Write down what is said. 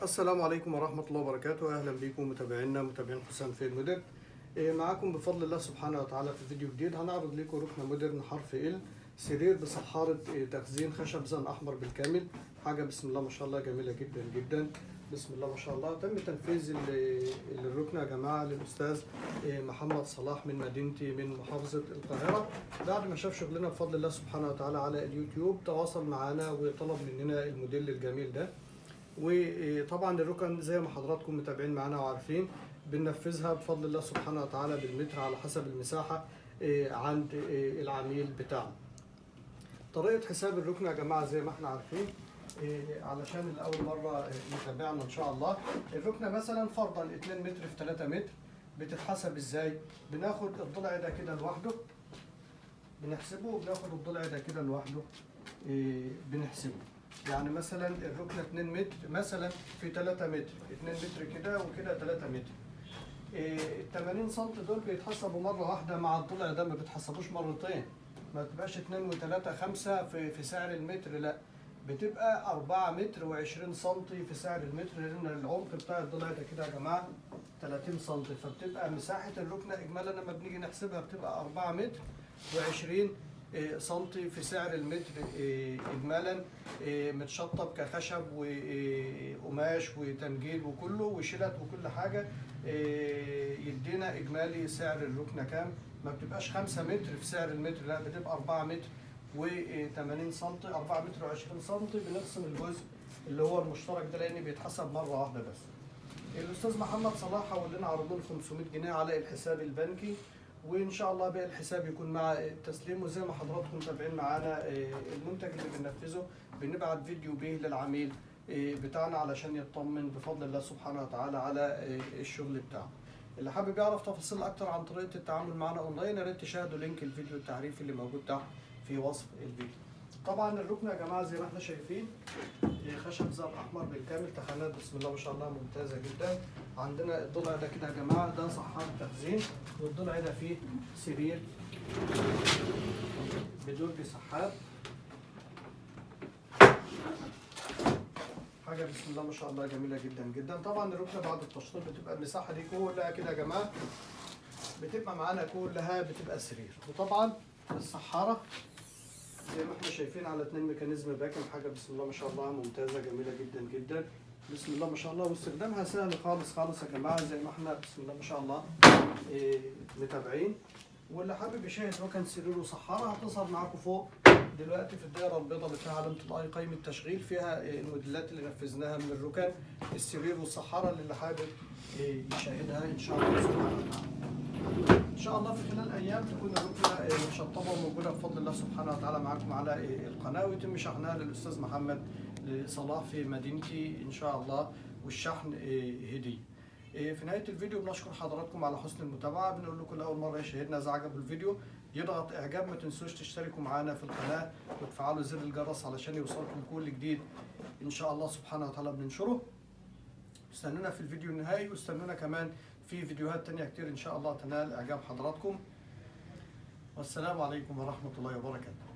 السلام عليكم ورحمة الله وبركاته. أهلا بكم متابعينا متابعين حسام في المودرن. معاكم بفضل الله سبحانه وتعالى في فيديو جديد. هنعرض لكم ركن مودرن حرف ال سرير بصحارة تخزين خشب زن أحمر بالكامل. حاجة بسم الله ما شاء الله جميلة جدا جدا. بسم الله ما شاء الله. تم تنفيذ الركن يا جماعة للأستاذ محمد صلاح من مدينتي من محافظة القاهرة. بعد ما شاف شغلنا بفضل الله سبحانه وتعالى على اليوتيوب تواصل معنا وطلب مننا الموديل الجميل ده. وطبعا الركن زي ما حضراتكم متابعين معانا وعارفين بننفذها بفضل الله سبحانه وتعالى بالمتر على حسب المساحة عند العميل بتاعنا. طريقة حساب الركن يا جماعة زي ما احنا عارفين علشان الأول مرة متابعنا إن شاء الله. الركنة مثلا فرضا 2 متر في 3 متر بتتحسب ازاي؟ بناخد الضلع ده كده لوحده بنحسبه، وبناخد الضلع ده كده لوحده بنحسبه. يعني مثلا الركنة 2 متر مثلا في 3 متر، 2 متر كده وكده 3 متر. ال 80 سم دول بيتحسبوا مرة واحدة مع الضلع ده، ما بيتحسبوش مرتين. ما تبقاش 2 و3 5 في سعر المتر، لا بتبقى 4 متر و20 سم في سعر المتر، لأن العمق بتاع الضلع ده كده يا جماعة 30 سم، فبتبقى مساحة الركنة إجمالا لما بنيجي نحسبها بتبقى 4 متر و20 سنتي في سعر المتر إجمالا، متشطب كخشب وقماش وتنجيل وكله وشلت وكل حاجة. يدينا إجمالي سعر الركنة كام؟ ما بتبقاش 5 متر في سعر المتر، لا بتبقى 4 متر و80 سنتي، 4 متر و20 سنتي. بنقسم الجزء اللي هو المشترك ده لأن بيتحسب مرة واحدة بس. الأستاذ محمد صلاح حول لنا عرضون 500 جنيه على الحساب البنكي، وان شاء الله باقي الحساب يكون مع التسليم. وزي ما حضراتكم متابعين معانا المنتج اللي بننفذه بنبعت فيديو به للعميل بتاعنا علشان يطمن بفضل الله سبحانه وتعالى على الشغل بتاعه. اللي حابب يعرف تفاصيل اكتر عن طريقه التعامل معنا اونلاين يا ريت تشاهدوا لينك الفيديو التعريفي اللي موجود تحت في وصف الفيديو. طبعا الركن يا جماعه زي ما احنا شايفين خشب زر احمر بالكامل، تخانات بسم الله ما شاء الله ممتازه جدا. عندنا الضلع ده كده يا جماعه ده صحان تخزين، والضلع ده فيه سرير بدرج سحاب. حاجه بسم الله ما شاء الله جميله جدا جدا. طبعا الركنه بعد التشطيب بتبقى المساحه دي كلها كده يا جماعه بتبقى معانا كلها بتبقى سرير. وطبعا السحاره زي ما احنا شايفين على 2 ميكانيزم باكن، حاجه بسم الله ما شاء الله ممتازه جميله جدا جدا بسم الله ما شاء الله. واستخدامها سهل خالص خالص يا جماعه زي ما احنا بسم الله ما شاء الله متابعين. واللي حابب يشاهد ركن سرير وسحاره هتظهر معاكم فوق دلوقتي في الدائره البيضاء اللي فيها علامه الاي قائمه تشغيل، فيها الموديلات اللي نفذناها من الركن السرير والسحاره اللي حابب يشاهدها ان شاء الله سبحانه وتعالى. ان شاء الله في خلال ايام تكون الركنه مشطبه وموجوده بفضل الله سبحانه وتعالى معاكم على القناه، ويتم شحنها للاستاذ محمد صلاح في مدينتي ان شاء الله، والشحن هديه. في نهايه الفيديو بنشكر حضراتكم على حسن المتابعه. بنقول لكم لاول مره يشاهدنا اذا عجبوا الفيديو يضغط اعجاب، ما تنسوش تشتركوا معانا في القناه وتفعلوا زر الجرس علشان يوصلكم كل جديد ان شاء الله سبحانه وتعالى بننشره. استنونا في الفيديو النهائي، واستنونا كمان في فيديوهات تانية كتير ان شاء الله تنال اعجاب حضراتكم. والسلام عليكم ورحمة الله وبركاته.